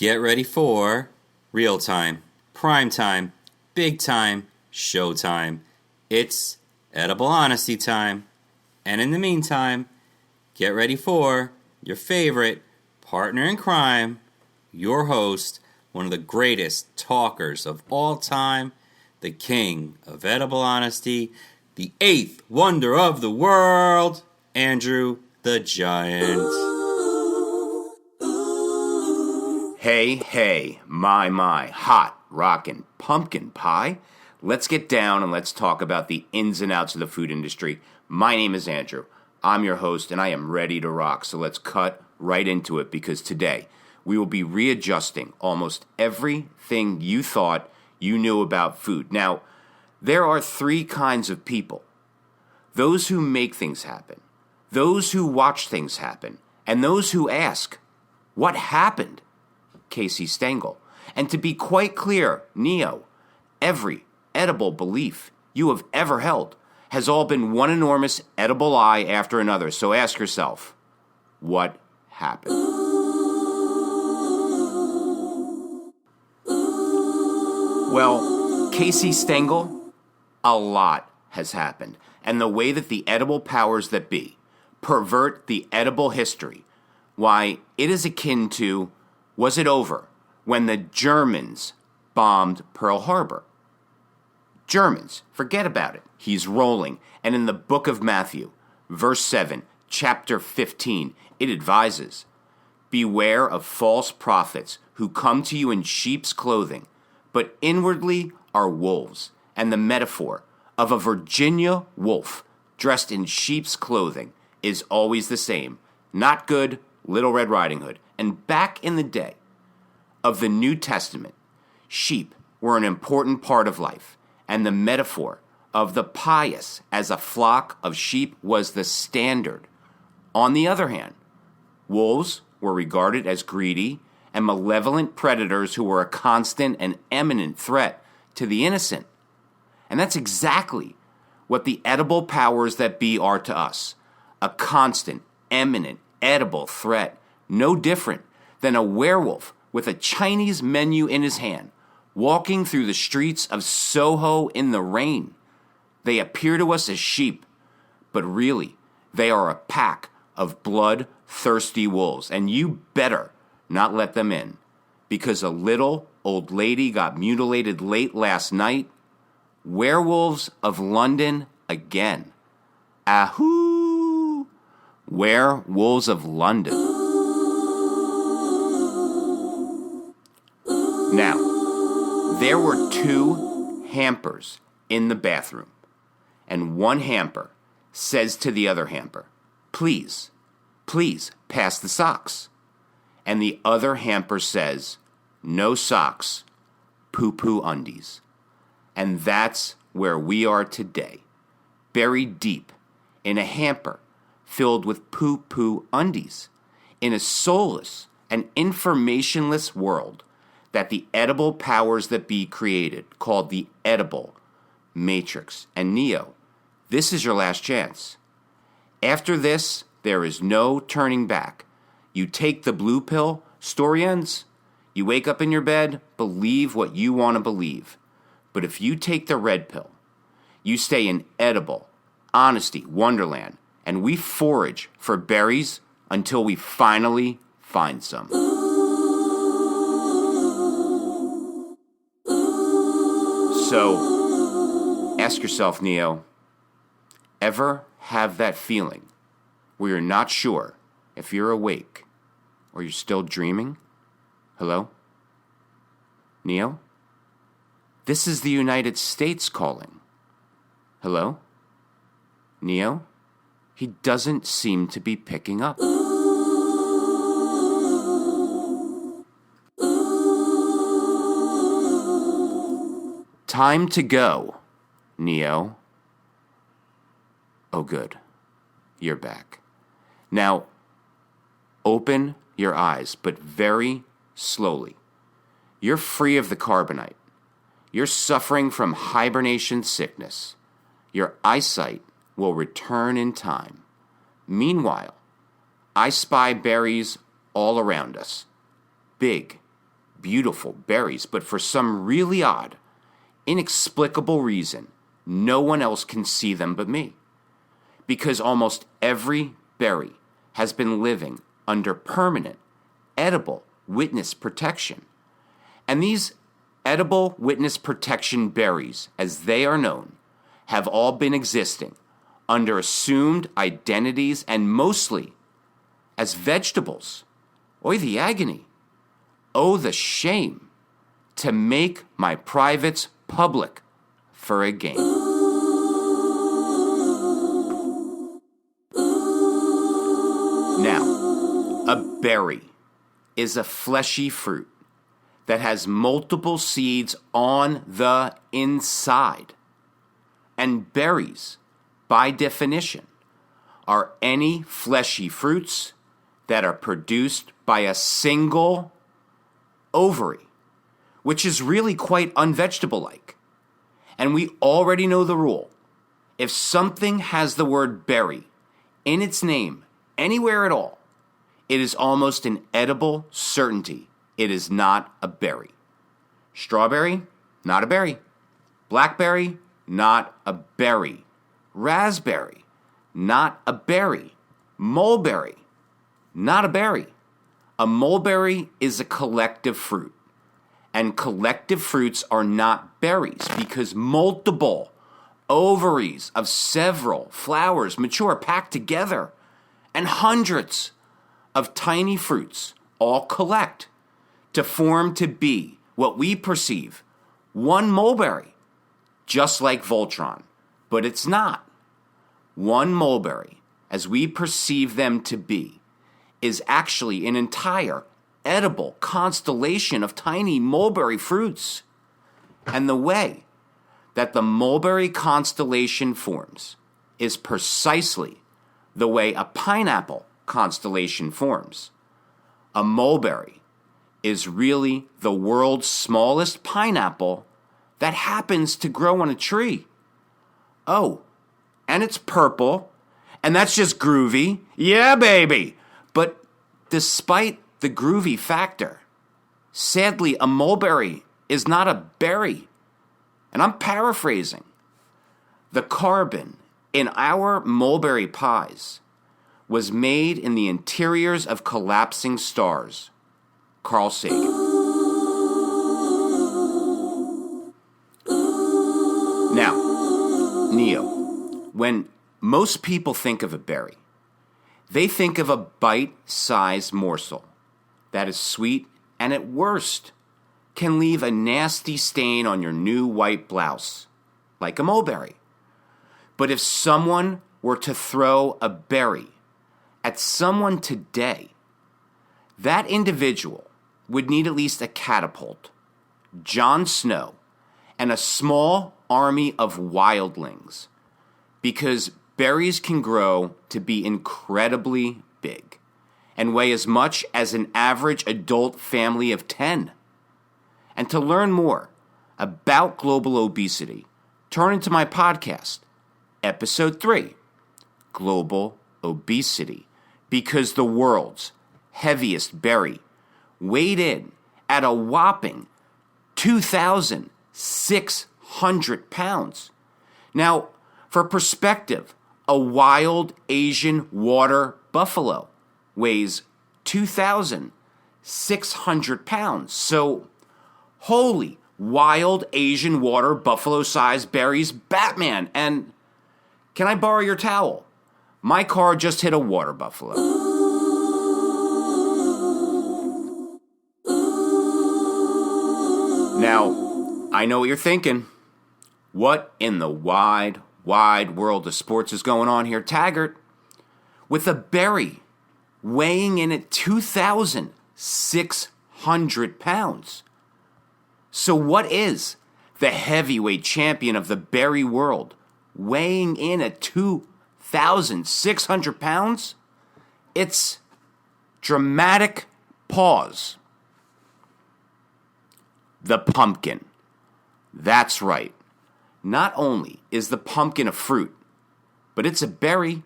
Get ready for real time, prime time, big time, show time. It's edible honesty time. And in the meantime, get ready for your favorite partner in crime, your host, one of the greatest talkers of all time, the king of edible honesty, the eighth wonder of the world, Andrew the Giant. Hey, my, hot, rockin' pumpkin pie. Let's get down and let's talk about the ins and outs of the food industry. My name is Andrew. I'm your host, and I am ready to rock. So let's cut right into it, because today we will be readjusting almost everything you thought you knew about food. Now, there are three kinds of people: those who make things happen, those who watch things happen, and those who ask, what happened? Casey Stengel. And to be quite clear, Neo, every edible belief you have ever held has all been one enormous edible lie after another. So ask yourself, what happened? Well, Casey Stengel, a lot has happened. And the way that the edible powers that be pervert the edible history, why, it is akin to, was it over when the Germans bombed Pearl Harbor? Germans, forget about it. He's rolling. And in the book of Matthew, verse 7, chapter 15, it advises, beware of false prophets who come to you in sheep's clothing, but inwardly are wolves. And the metaphor of a Virginia wolf dressed in sheep's clothing is always the same. Not good, Little Red Riding Hood. And back in the day of the New Testament, sheep were an important part of life, and the metaphor of the pious as a flock of sheep was the standard. On the other hand, wolves were regarded as greedy and malevolent predators who were a constant and imminent threat to the innocent. And that's exactly what the edible powers that be are to us: a constant, imminent, edible threat. No different than a werewolf with a Chinese menu in his hand, walking through the streets of Soho in the rain. They appear to us as sheep, but really, they are a pack of blood-thirsty wolves, and you better not let them in, because a little old lady got mutilated late last night. Werewolves of London again. Ahoo! Werewolves of London. Now, there were two hampers in the bathroom, and one hamper says to the other hamper, please pass the socks. And the other hamper says, no socks, poo-poo undies. And that's where we are today, buried deep in a hamper filled with poo-poo undies, in a soulless and informationless world that the edible powers that be created, called the edible matrix. And Neo, this is your last chance. After this, there is no turning back. You take the blue pill, story ends. You wake up in your bed, believe what you want to believe. But if you take the red pill, you stay in edible honesty wonderland, and we forage for berries until we finally find some. So, ask yourself, Neo, ever have that feeling where you're not sure if you're awake or you're still dreaming? Hello? Neo? This is the United States calling. Hello? Neo? He doesn't seem to be picking up. Time to go, Neo. Oh, good. You're back. Now, open your eyes, but very slowly. You're free of the carbonite. You're suffering from hibernation sickness. Your eyesight will return in time. Meanwhile, I spy berries all around us. Big, beautiful berries, but for some really odd, inexplicable reason, no one else can see them but me. Because almost every berry has been living under permanent, edible witness protection. And these edible witness protection berries, as they are known, have all been existing under assumed identities and mostly as vegetables. Oy the agony. Oh, the shame to make my privates public for a gain. Now, a berry is a fleshy fruit that has multiple seeds on the inside. And berries, by definition, are any fleshy fruits that are produced by a single ovary, which is really quite unvegetable-like. And we already know the rule. If something has the word berry in its name anywhere at all, it is almost an edible certainty it is not a berry. Strawberry, not a berry. Blackberry, not a berry. Raspberry, not a berry. Mulberry, not a berry. A mulberry is a collective fruit. And collective fruits are not berries because multiple ovaries of several flowers mature packed together, and hundreds of tiny fruits all collect to form to be what we perceive one mulberry, just like Voltron, but it's not. One mulberry, as we perceive them to be, is actually an entire edible constellation of tiny mulberry fruits. And the way that the mulberry constellation forms is precisely the way a pineapple constellation forms. A mulberry is really the world's smallest pineapple that happens to grow on a tree. Oh, and it's purple, and that's just groovy. Yeah, baby. But despite the groovy factor, sadly, a mulberry is not a berry. And I'm paraphrasing. The carbon in our mulberry pies was made in the interiors of collapsing stars. Carl Sagan. Now, Neo, when most people think of a berry, they think of a bite-sized morsel that is sweet and at worst can leave a nasty stain on your new white blouse, like a mulberry. But if someone were to throw a berry at someone today, that individual would need at least a catapult, Jon Snow, and a small army of wildlings, because berries can grow to be incredibly big and weigh as much as an average adult family of 10. And to learn more about global obesity, turn into my podcast, Episode 3, Global Obesity, because the world's heaviest berry weighed in at a whopping 2,600 pounds. Now, for perspective, a wild Asian water buffalo weighs 2,600 pounds. So, holy wild Asian water buffalo-sized berries, Batman. And can I borrow your towel? My car just hit a water buffalo. Now, I know what you're thinking. What in the wide, wide world of sports is going on here, Taggart? With a berry weighing in at 2,600 pounds. So what is the heavyweight champion of the berry world weighing in at 2,600 pounds? It's dramatic pause. The pumpkin. That's right. Not only is the pumpkin a fruit, but it's a berry.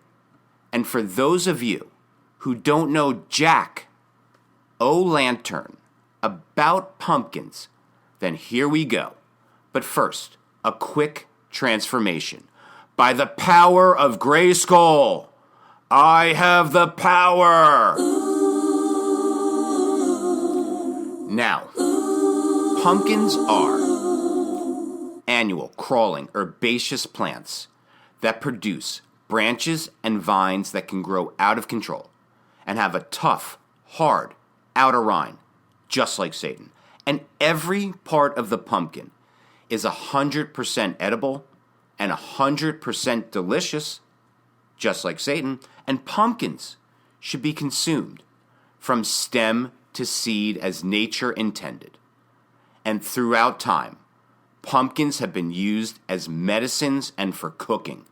And for those of you who don't know Jack O'Lantern about pumpkins, then here we go. But first, a quick transformation. By the power of Grayskull, I have the power! Now, pumpkins are annual, crawling, herbaceous plants that produce branches and vines that can grow out of control and have a tough, hard outer rind, just like Satan. And every part of the pumpkin is 100% edible and 100% delicious, just like Satan. And pumpkins should be consumed from stem to seed as nature intended. And throughout time, pumpkins have been used as medicines and for cooking.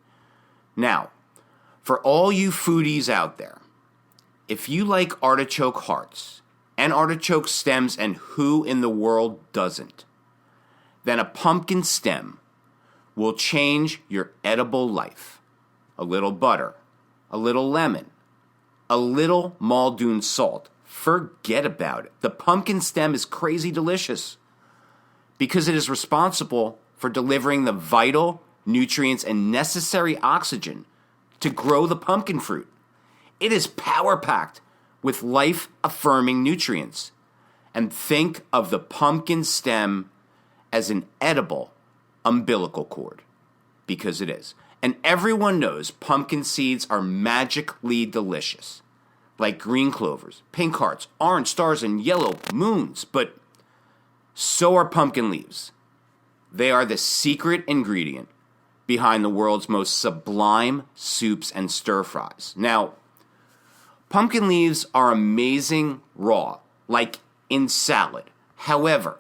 Now, for all you foodies out there, if you like artichoke hearts and artichoke stems, and who in the world doesn't, then a pumpkin stem will change your edible life. A little butter, a little lemon, a little Muldoon salt. Forget about it. The pumpkin stem is crazy delicious because it is responsible for delivering the vital nutrients and necessary oxygen to grow the pumpkin fruit. It is power-packed with life-affirming nutrients. And think of the pumpkin stem as an edible umbilical cord, because it is. And everyone knows pumpkin seeds are magically delicious, like green clovers, pink hearts, orange stars, and yellow moons. But so are pumpkin leaves. They are the secret ingredient behind the world's most sublime soups and stir-fries. Now, pumpkin leaves are amazing raw, like in salad. However,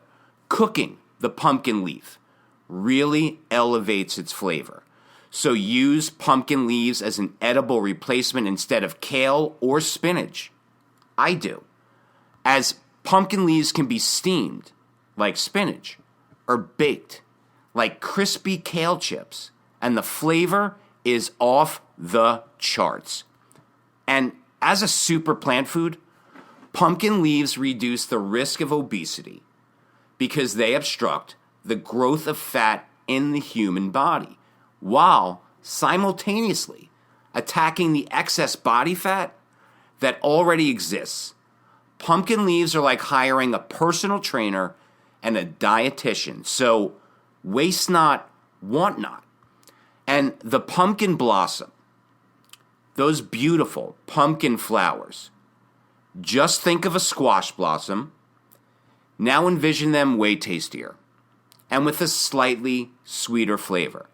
cooking the pumpkin leaf really elevates its flavor. So use pumpkin leaves as an edible replacement instead of kale or spinach. I do, as pumpkin leaves can be steamed, like spinach, or baked, like crispy kale chips, and the flavor is off the charts. And as a super plant food, pumpkin leaves reduce the risk of obesity because they obstruct the growth of fat in the human body, while simultaneously attacking the excess body fat that already exists. Pumpkin leaves are like hiring a personal trainer and a dietitian. So waste not, want not. And the pumpkin blossom, those beautiful pumpkin flowers, just think of a squash blossom. Now envision them way tastier and with a slightly sweeter flavor.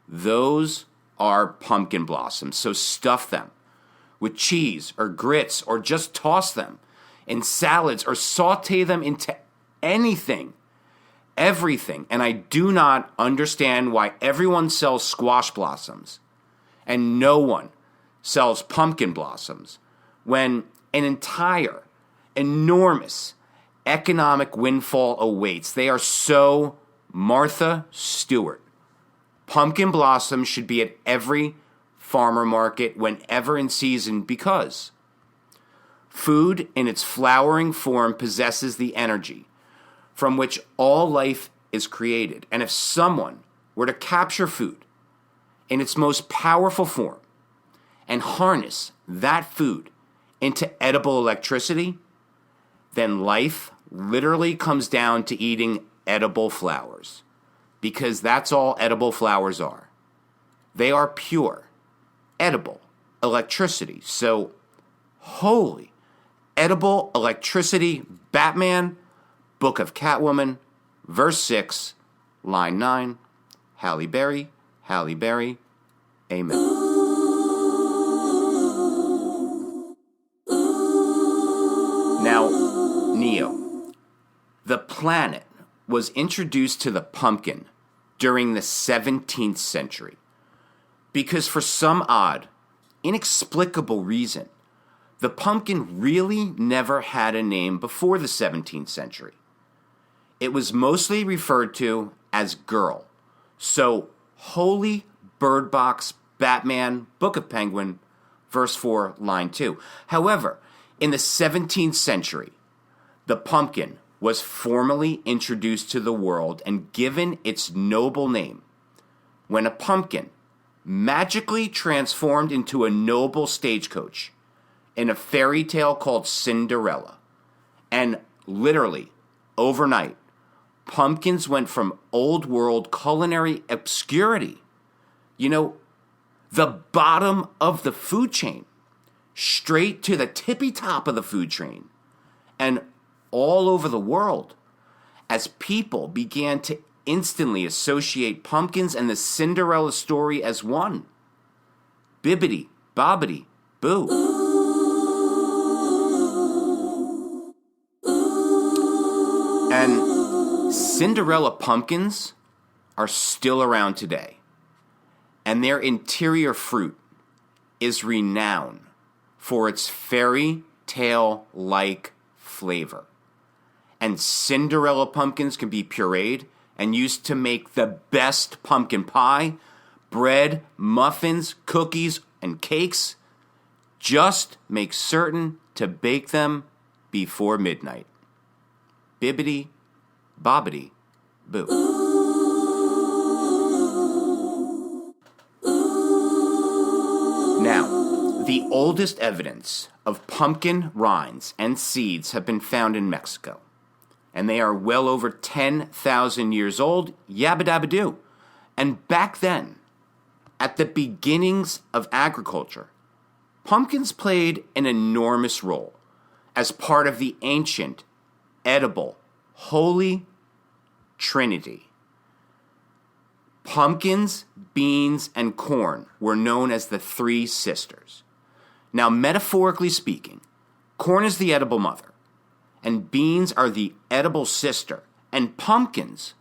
Those are pumpkin blossoms, so stuff them with cheese or grits, or just toss them in salads or saute them into anything, everything. And I do not understand why everyone sells squash blossoms and no one sells pumpkin blossoms when an entire, enormous economic windfall awaits. They are so Martha Stewart. Pumpkin blossoms should be at every farmer market whenever in season, because food in its flowering form possesses the energy from which all life is created. And if someone were to capture food in its most powerful form and harness that food into edible electricity, then life literally comes down to eating edible flowers, because that's all edible flowers are. They are pure, edible electricity. So, holy edible electricity, Batman, Book of Catwoman, verse 6, line 9, Halle Berry, amen. Now, Neo, the planet was introduced to the pumpkin during the 17th century because for some odd, inexplicable reason, the pumpkin really never had a name before the 17th century. It was mostly referred to as girl. So, Holy Bird Box, Batman, Book of Penguin, verse 4, line 2. However, in the 17th century, the pumpkin was formally introduced to the world and given its noble name when a pumpkin magically transformed into a noble stagecoach in a fairy tale called Cinderella. And literally, overnight, pumpkins went from old world culinary obscurity, the bottom of the food chain, straight to the tippy top of the food chain, and all over the world, as people began to instantly associate pumpkins and the Cinderella story as one. Bibbidi, bobbidi, boo. And Cinderella pumpkins are still around today, and their interior fruit is renowned for its fairy tale-like flavor. And Cinderella pumpkins can be pureed and used to make the best pumpkin pie, bread, muffins, cookies, and cakes. Just make certain to bake them before midnight. Bibbidi, bobbidi, boo. Now, the oldest evidence of pumpkin rinds and seeds have been found in Mexico. And they are well over 10,000 years old, yabba dabba doo. And back then, at the beginnings of agriculture, pumpkins played an enormous role as part of the ancient, edible, holy trinity. Pumpkins, beans, and corn were known as the three sisters. Now, metaphorically speaking, corn is the edible mother, and beans are the edible sister, and pumpkins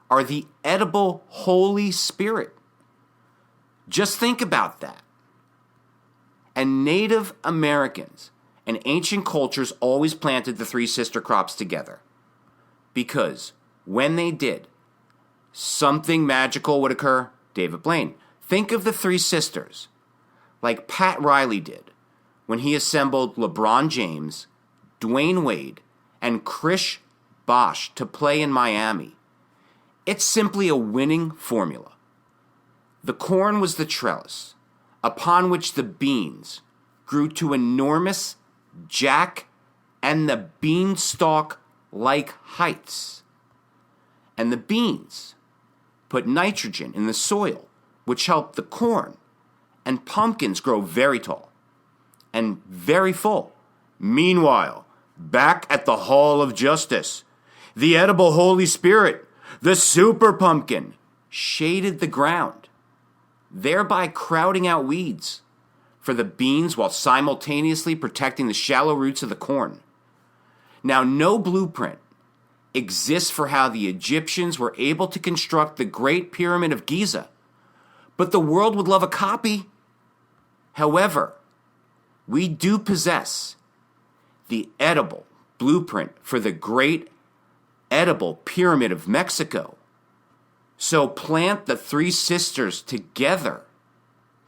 are the edible Holy Spirit. Just think about that. And Native Americans and ancient cultures always planted the three sister crops together, because when they did, something magical would occur. David Blaine, think of the three sisters like Pat Riley did when he assembled LeBron James, Dwayne Wade, and Chris Bosh to play in Miami. It's simply a winning formula. The corn was the trellis, upon which the beans grew to enormous jack and the beanstalk-like heights. And the beans put nitrogen in the soil, which helped the corn and pumpkins grow very tall and very full. Meanwhile, back at the Hall of Justice, the edible Holy Spirit, the super pumpkin, shaded the ground, thereby crowding out weeds for the beans while simultaneously protecting the shallow roots of the corn. Now, no blueprint exists for how the Egyptians were able to construct the Great Pyramid of Giza, but the world would love a copy. However, we do possess the edible blueprint for the Great Edible Pyramid of Mexico. So plant the three sisters together,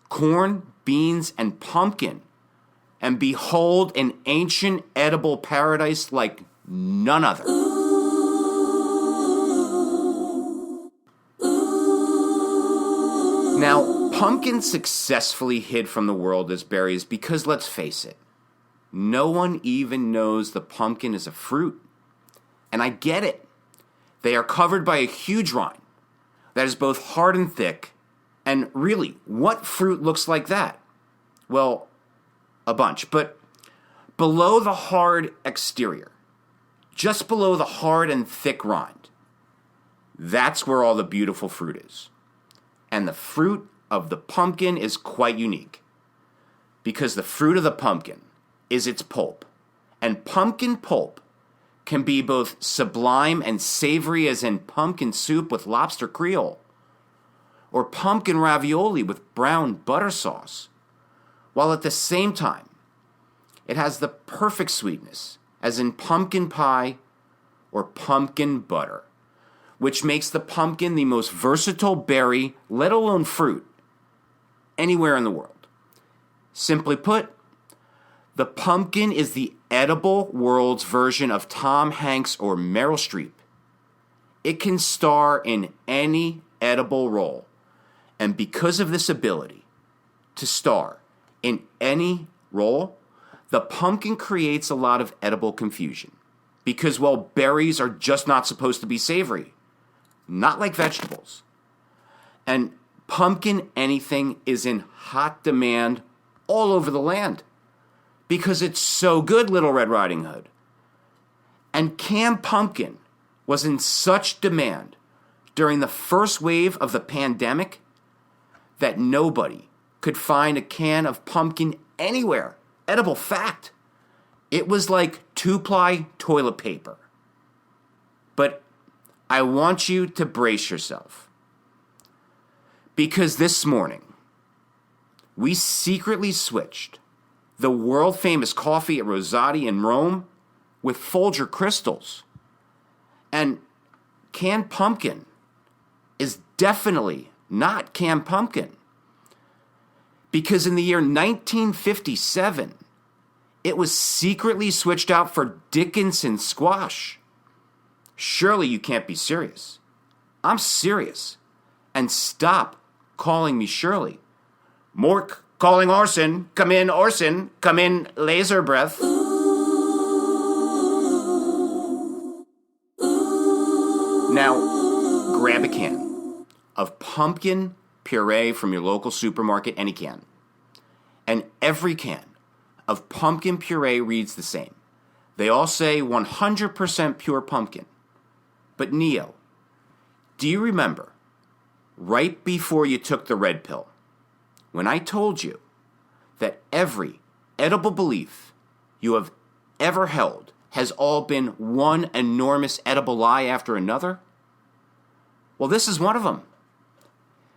corn, beans, and pumpkin, and behold an ancient edible paradise like none other. Now, pumpkin successfully hid from the world as berries because, let's face it, no one even knows the pumpkin is a fruit. And I get it. They are covered by a huge rind that is both hard and thick. And really, what fruit looks like that? Well, a bunch. But below the hard exterior, just below the hard and thick rind, that's where all the beautiful fruit is. And the fruit of the pumpkin is quite unique, because the fruit of the pumpkin is its pulp. And pumpkin pulp can be both sublime and savory, as in pumpkin soup with lobster creole, or pumpkin ravioli with brown butter sauce, while at the same time it has the perfect sweetness, as in pumpkin pie or pumpkin butter, which makes the pumpkin the most versatile berry, let alone fruit, anywhere in the world. Simply put, The pumpkin is the edible world's version of Tom Hanks or Meryl Streep. It can star in any edible role. And because of this ability to star in any role, the pumpkin creates a lot of edible confusion. Because, well, berries are just not supposed to be savory. Not like vegetables. And pumpkin anything is in hot demand all over the land. Because it's so good, Little Red Riding Hood. And canned pumpkin was in such demand during the first wave of the pandemic that nobody could find a can of pumpkin anywhere. Edible fact. It was like 2-ply toilet paper. But I want you to brace yourself. Because this morning, we secretly switched the world-famous coffee at Rosati in Rome with Folger crystals. And canned pumpkin is definitely not canned pumpkin. Because in the year 1957, it was secretly switched out for Dickinson squash. Surely you can't be serious. I'm serious. And stop calling me Shirley. Mork calling Orson. Come in, Orson. Come in, laser breath. Now, grab a can of pumpkin puree from your local supermarket, any can. And every can of pumpkin puree reads the same. They all say 100% pure pumpkin. But Neo, do you remember, right before you took the red pill, when I told you that every edible belief you have ever held has all been one enormous edible lie after another? Well, this is one of them.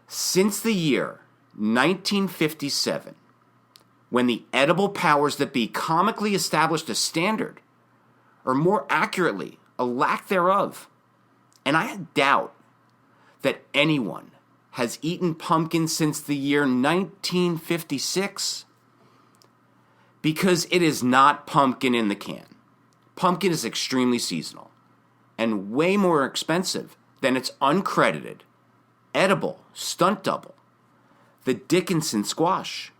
Since the year 1957, when the edible powers that be comically established a standard, or more accurately, a lack thereof, and I doubt that anyone has eaten pumpkin since the year 1956, because it is not pumpkin in the can. Pumpkin is extremely seasonal and way more expensive than its uncredited, edible stunt double, the Dickinson squash.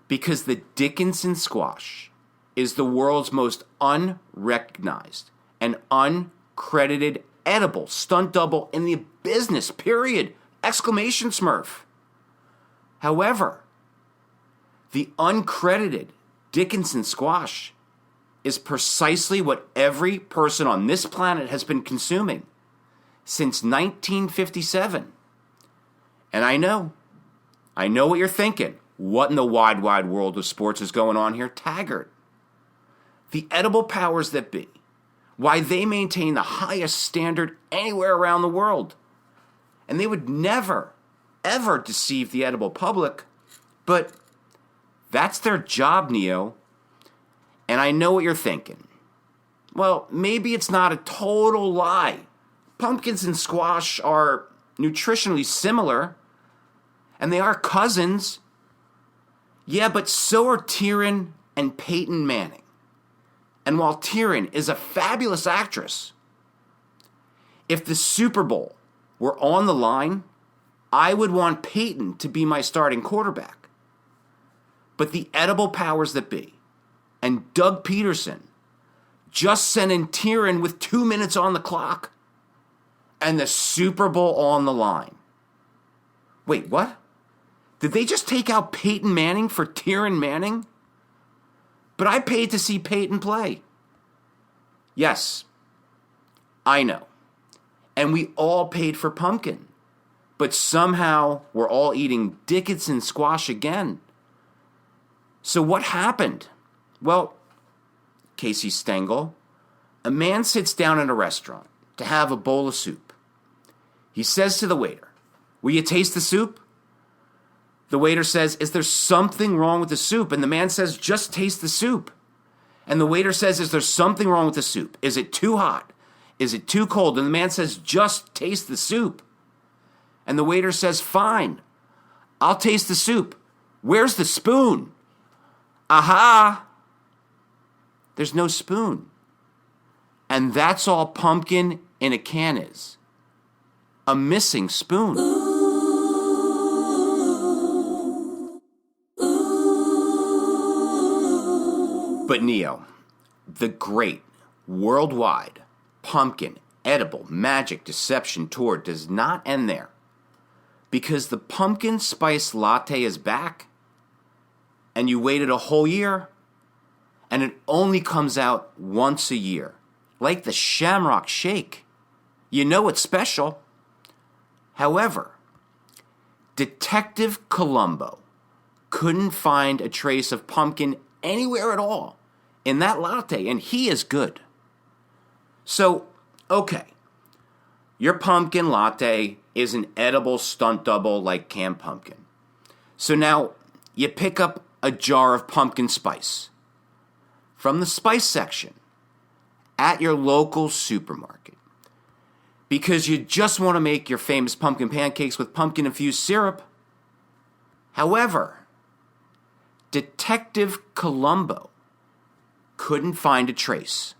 Because the Dickinson squash is the world's most unrecognized and uncredited edible stunt double in the business, period! Exclamation smurf. However, the uncredited Dickinson squash is precisely what every person on this planet has been consuming since 1957. And I know what you're thinking. What in the wide, wide world of sports is going on here? Taggart. The edible powers that be, why they maintain the highest standard anywhere around the world. And they would never, ever deceive the edible public. But that's their job, Neo. And I know what you're thinking. Well, maybe it's not a total lie. Pumpkins and squash are nutritionally similar, and they are cousins. Yeah, but so are Tyrion and Peyton Manning. And while Tyrion is a fabulous actress, if the Super Bowl were on the line, I would want Peyton to be my starting quarterback. But the edible powers that be, and Doug Peterson, just sent in Tyrion with 2 minutes on the clock, and the Super Bowl on the line. Wait, what? Did they just take out Peyton Manning for Tyrion Manning? But I paid to see Peyton play. Yes, I know. And we all paid for pumpkin. But somehow we're all eating Dickinson squash again. So what happened? Well, Casey Stengel, a man sits down in a restaurant to have a bowl of soup. He says to the waiter, "Will you taste the soup?" The waiter says, "Is there something wrong with the soup?" And the man says, "Just taste the soup." And the waiter says, "Is there something wrong with the soup? Is it too hot? Is it too cold?" And the man says, "Just taste the soup." And the waiter says, "Fine, I'll taste the soup. Where's the spoon?" Aha! There's no spoon. And that's all pumpkin in a can is. A missing spoon. But Neo, the great worldwide pumpkin edible magic deception tour does not end there, because the pumpkin spice latte is back, and you waited a whole year, and it only comes out once a year, like the Shamrock Shake. You know it's special. However, Detective Columbo couldn't find a trace of pumpkin anywhere at all in that latte, and he is good. So, okay, your pumpkin latte is an edible stunt double like canned pumpkin. So now you pick up a jar of pumpkin spice from the spice section at your local supermarket because you just want to make your famous pumpkin pancakes with pumpkin-infused syrup. However, Detective Columbo couldn't find a trace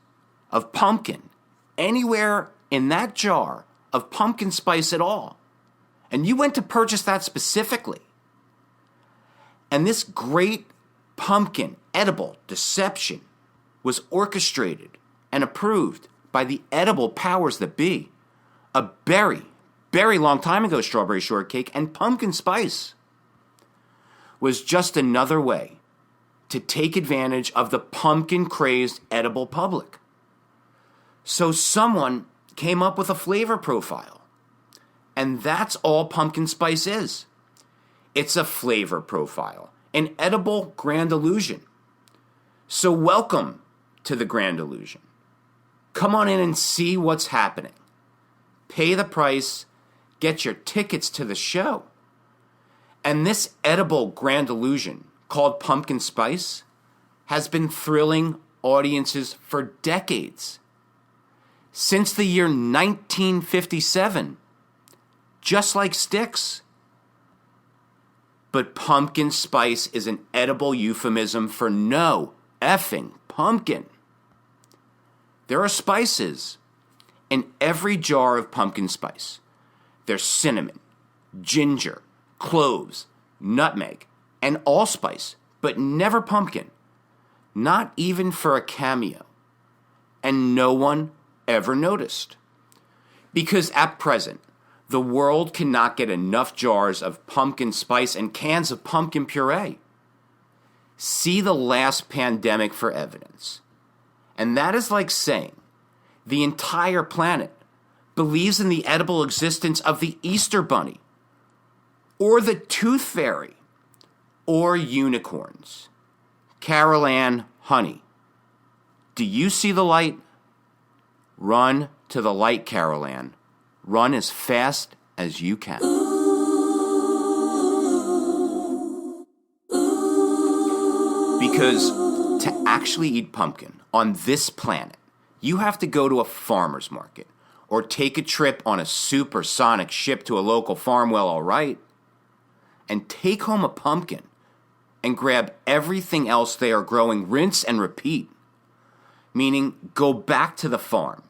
of pumpkin anywhere in that jar of pumpkin spice at all. And you went to purchase that specifically. And this great pumpkin edible deception was orchestrated and approved by the edible powers that be. A very, very long time ago, strawberry shortcake and pumpkin spice was just another way to take advantage of the pumpkin-crazed edible public. So someone came up with a flavor profile, and that's all pumpkin spice is. It's a flavor profile, an edible grand illusion. So welcome to the grand illusion. Come on in and see what's happening. Pay the price, get your tickets to the show. And this edible grand illusion called pumpkin spice has been thrilling audiences for decades. Since the year 1957, just like Styx. But pumpkin spice is an edible euphemism for no effing pumpkin. There are spices in every jar of pumpkin spice. There's cinnamon, ginger, cloves, nutmeg, and allspice, but never pumpkin. Not even for a cameo. And no one ever noticed. Because at present, the world cannot get enough jars of pumpkin spice and cans of pumpkin puree. See the last pandemic for evidence. And that is like saying the entire planet believes in the edible existence of the Easter Bunny, or the Tooth Fairy, or unicorns. Carol Ann, honey, do you see the light? Run to the light, Carol Ann. Run as fast as you can. Because to actually eat pumpkin on this planet, you have to go to a farmer's market or take a trip on a supersonic ship to a local farm, well, all right, and take home a pumpkin and grab everything else they are growing, rinse and repeat. Meaning, go back to the farm,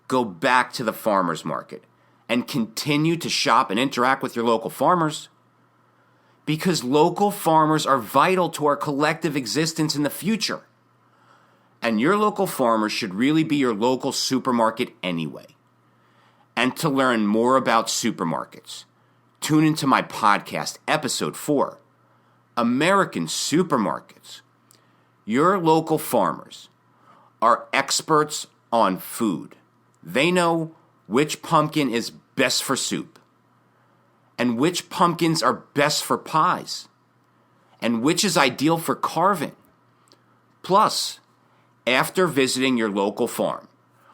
go back to the farmer's market, and continue to shop and interact with your local farmers. Because local farmers are vital to our collective existence in the future. And your local farmer should really be your local supermarket anyway. And to learn more about supermarkets, tune into my podcast, Episode 4, American Supermarkets. Your local farmers are experts on food. They know which pumpkin is best for soup, and which pumpkins are best for pies, and which is ideal for carving. Plus, after visiting your local farm,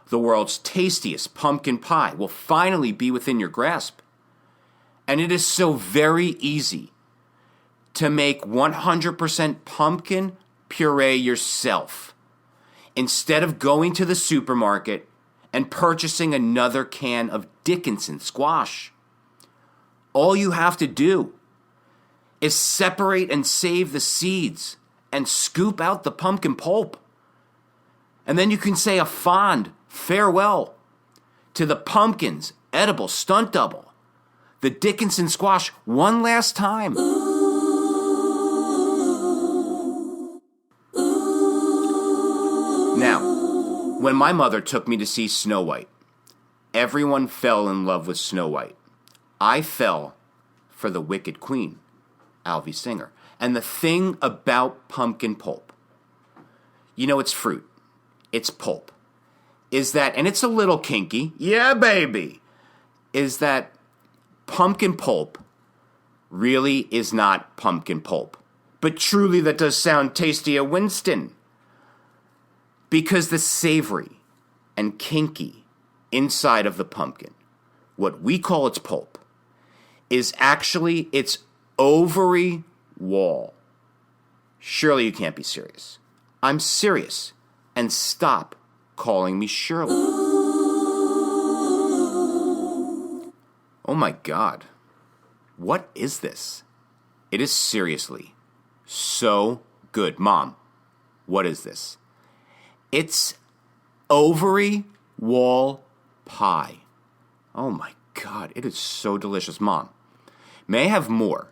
the world's tastiest pumpkin pie will finally be within your grasp. And it is so very easy to make 100% pumpkin puree yourself, instead of going to the supermarket and purchasing another can of Dickinson squash. All you have to do is separate and save the seeds and scoop out the pumpkin pulp. And then you can say a fond farewell to the pumpkin's edible stunt double, the Dickinson squash, one last time. Now, when my mother took me to see Snow White, everyone fell in love with Snow White. I fell for the Wicked Queen, Alvy Singer. And the thing about pumpkin pulp, it's fruit, it's pulp, is that, and it's a little kinky, yeah, baby, is that pumpkin pulp really is not pumpkin pulp. But truly, that does sound tasty at Winston. Because the savory and kinky inside of the pumpkin, what we call its pulp, is actually its ovary wall. Surely you can't be serious. I'm serious. And stop calling me Shirley. Oh my God. What is this? It is seriously so good. Mom, what is this? It's ovary wall pie. Oh my God, it is so delicious. Mom, may I have more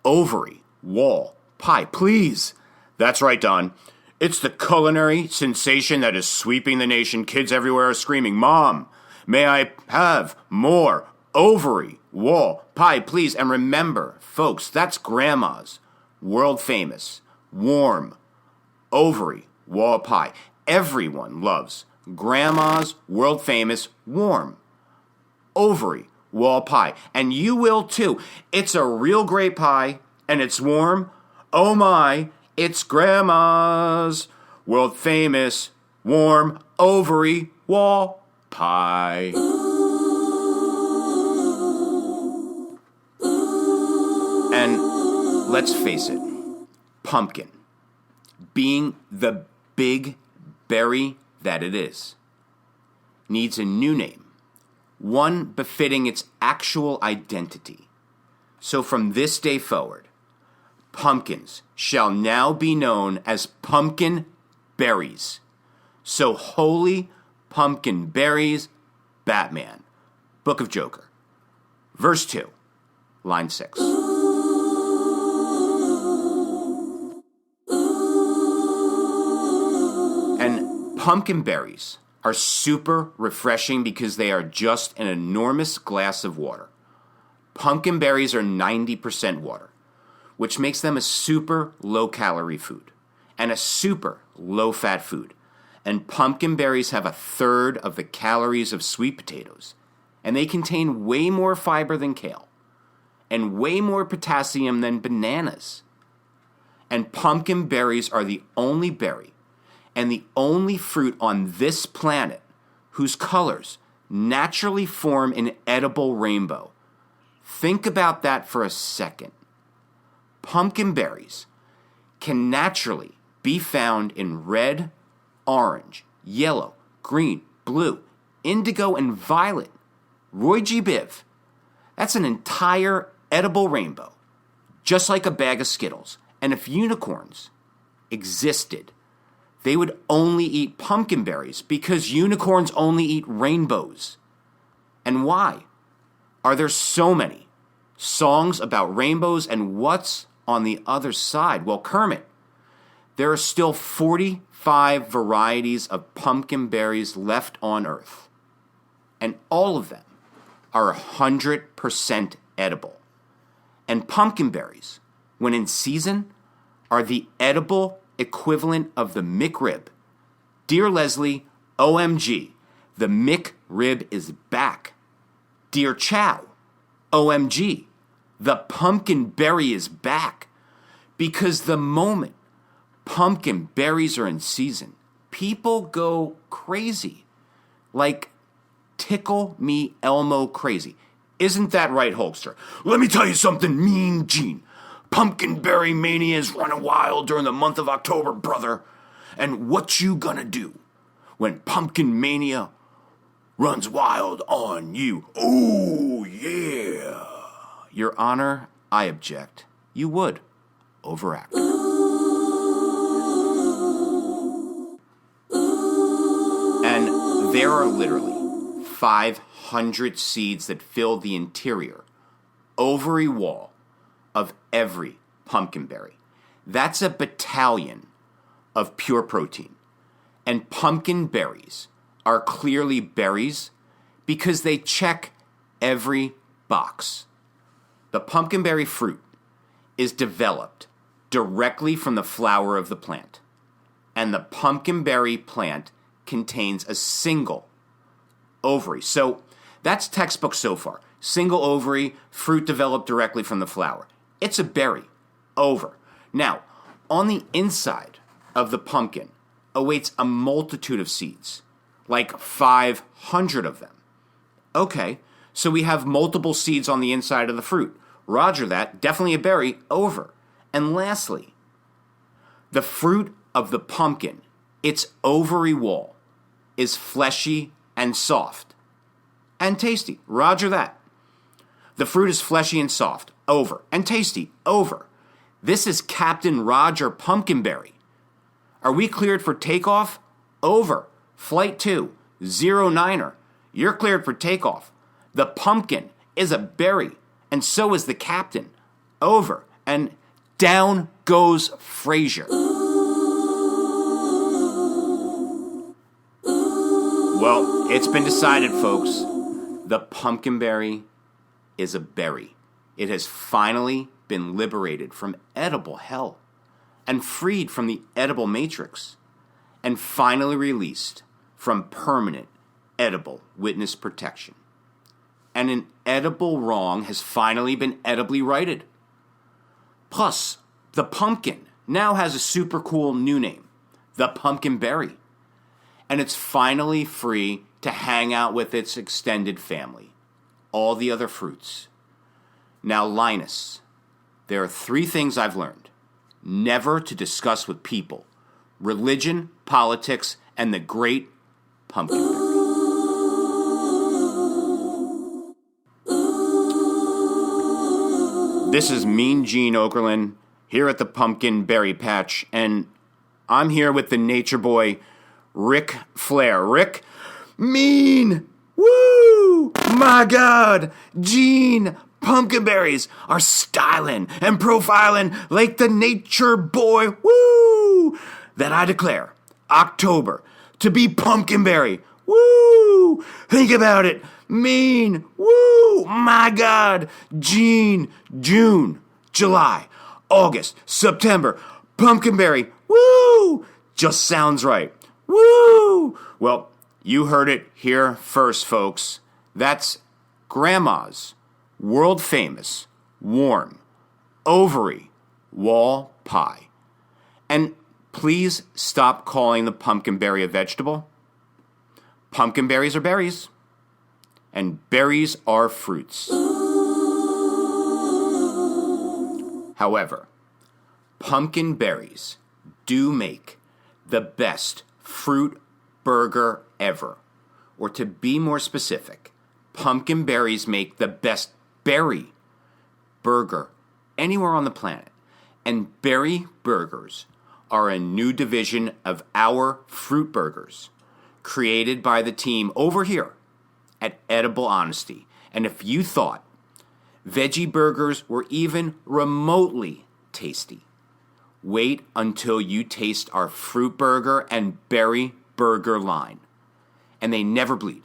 ovary wall pie, please? That's right, Don. It's the culinary sensation that is sweeping the nation. Kids everywhere are screaming, Mom, may I have more ovary wall pie, please? And remember, folks, that's Grandma's world famous warm ovary wall pie. Everyone loves Grandma's world famous warm ovary wall pie. And you will too. It's a real great pie and it's warm. Oh my, it's Grandma's world famous warm ovary wall pie. And let's face it, pumpkin, being the big berry that it is, needs a new name, one befitting its actual identity. So from this day forward, pumpkins shall now be known as pumpkin berries. So holy pumpkin berries, Batman, Book of Joker, verse 2, line 6. And pumpkin berries are super refreshing because they are just an enormous glass of water. Pumpkin berries are 90% water, which makes them a super low-calorie food and a super low-fat food. And pumpkin berries have a third of the calories of sweet potatoes, and they contain way more fiber than kale and way more potassium than bananas. And pumpkin berries are the only berry and the only fruit on this planet whose colors naturally form an edible rainbow. Think about that for a second. Pumpkin berries can naturally be found in red, orange, yellow, green, blue, indigo, and violet. Roy G. Biv, that's an entire edible rainbow, just like a bag of Skittles. And if unicorns existed, they would only eat pumpkin berries because unicorns only eat rainbows. And why are there so many songs about rainbows and what's on the other side? Well, Kermit, there are still 45 varieties of pumpkin berries left on Earth. And all of them are 100% edible. And pumpkin berries, when in season, are the edible equivalent of the McRib. Dear Leslie, OMG, the McRib is back. Dear Chow, OMG, the pumpkin berry is back. Because the moment pumpkin berries are in season, people go crazy. Like Tickle Me Elmo crazy. Isn't that right, Hulkster? Let me tell you something, Mean Gene. Pumpkin berry mania is running wild during the month of October, brother. And what you gonna do when pumpkin mania runs wild on you? Oh, yeah. Your Honor, I object. You would overact. There are literally 500 seeds that fill the interior, ovary wall of every pumpkin berry. That's a battalion of pure protein. And pumpkin berries are clearly berries because they check every box. The pumpkinberry fruit is developed directly from the flower of the plant, and the pumpkinberry plant contains a single ovary. So that's textbook so far. Single ovary, fruit developed directly from the flower. It's a berry. Over. Now, on the inside of the pumpkin awaits a multitude of seeds, like 500 of them. Okay, so we have multiple seeds on the inside of the fruit. Roger that, definitely a berry. Over. And lastly, the fruit of the pumpkin, its ovary wall, is fleshy and soft and tasty. Roger that. The fruit is fleshy and soft. Over. And tasty. Over. This is Captain Roger Pumpkinberry. Are we cleared for takeoff? Over. Flight 2, 09er. You're cleared for takeoff. The pumpkin is a berry, and so is the captain. Over. And down goes Frasier. Well, it's been decided, folks. The pumpkinberry is a berry. It has finally been liberated from edible hell and freed from the edible matrix and finally released from permanent edible witness protection. And an edible wrong has finally been edibly righted. Plus, the pumpkin now has a super cool new name, the pumpkinberry. And it's finally free to hang out with its extended family, all the other fruits. Now, Linus, there are 3 things I've learned. Never to discuss with people religion, politics, and the great pumpkinberry. This is Mean Gene Okerlund here at the Pumpkin Berry Patch, and I'm here with the nature boy, Ric Flair. Rick, mean! Woo! My God! Gene, pumpkinberries are styling and profiling like the nature boy. Woo! That I declare October to be pumpkinberry. Woo! Think about it. Mean. Woo! My God. Gene. June. July. August. September. Pumpkinberry. Woo! Just sounds right. Woo! Well, you heard it here first, folks. That's Grandma's world-famous, warm, ovary wall pie. And please stop calling the pumpkinberry a vegetable. Pumpkinberries are berries, and berries are fruits. However, pumpkin berries do make the best fruit burger ever. Or to be more specific, pumpkin berries make the best berry burger anywhere on the planet. And berry burgers are a new division of our fruit burgers, created by the team over here at Edible Honesty. And if you thought veggie burgers were even remotely tasty, wait until you taste our fruit burger and berry burger line. And they never bleed.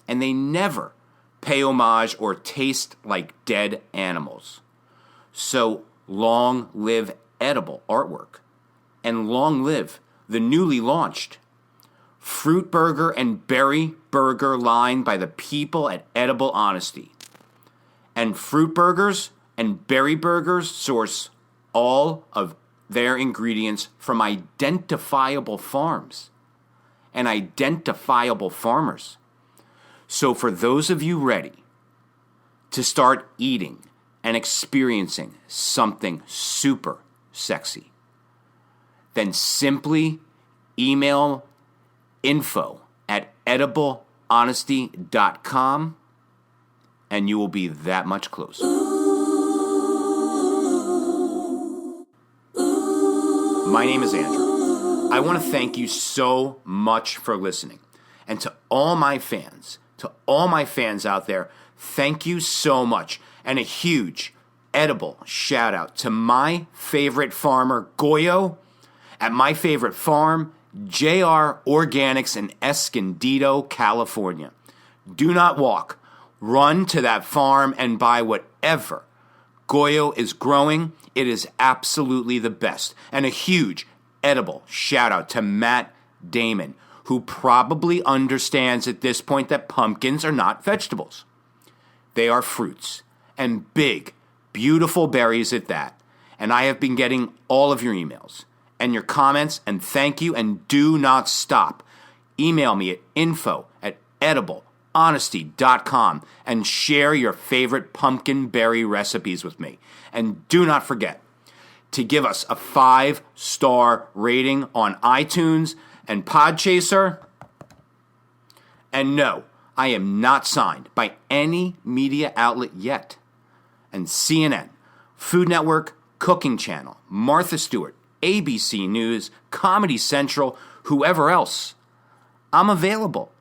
And they never pay homage or taste like dead animals. So long live edible artwork. And long live the newly launched fruit burger and berry burger line by the people at Edible Honesty. And fruit burgers and berry burgers source all of their ingredients from identifiable farms and identifiable farmers. So for those of you ready to start eating and experiencing something super sexy, then simply email info@ediblehonesty.com and you will be that much closer. My name is Andrew. I want to thank you so much for listening. And to all my fans out there, thank you so much. And a huge edible shout out to my favorite farmer, Goyo, at my favorite farm, JR Organics in Escondido, California. Do not walk. Run to that farm and buy whatever Goyo is growing. It is absolutely the best. And a huge edible shout out to Matt Damon, who probably understands at this point that pumpkins are not vegetables. They are fruits, and big, beautiful berries at that. And I have been getting all of your emails and your comments, and thank you, and do not stop. Email me at info@ediblehonesty.com and share your favorite pumpkin berry recipes with me. And do not forget to give us a 5-star rating on iTunes and Podchaser. And no, I am not signed by any media outlet yet. And CNN, Food Network, Cooking Channel, Martha Stewart, ABC News, Comedy Central, whoever else, I'm available.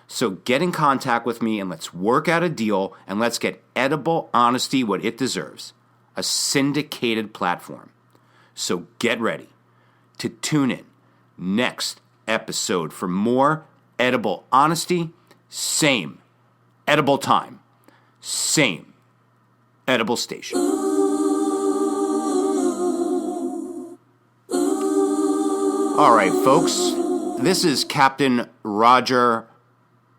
So get in contact with me and let's work out a deal, and let's get Edible Honesty what it deserves, a syndicated platform. So get ready to tune in next episode for more Edible Honesty, same edible time, same edible station. All right, folks, this is Captain Roger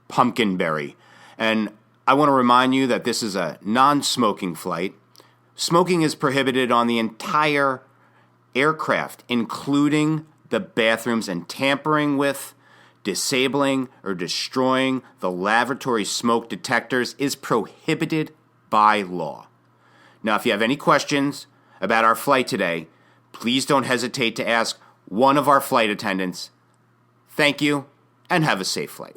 Pumpkinberry, and I want to remind you that this is a non-smoking flight. Smoking is prohibited on the entire aircraft, including the bathrooms, and tampering with, disabling, or destroying the lavatory smoke detectors is prohibited by law. Now, if you have any questions about our flight today, please don't hesitate to ask one of our flight attendants. Thank you, and have a safe flight.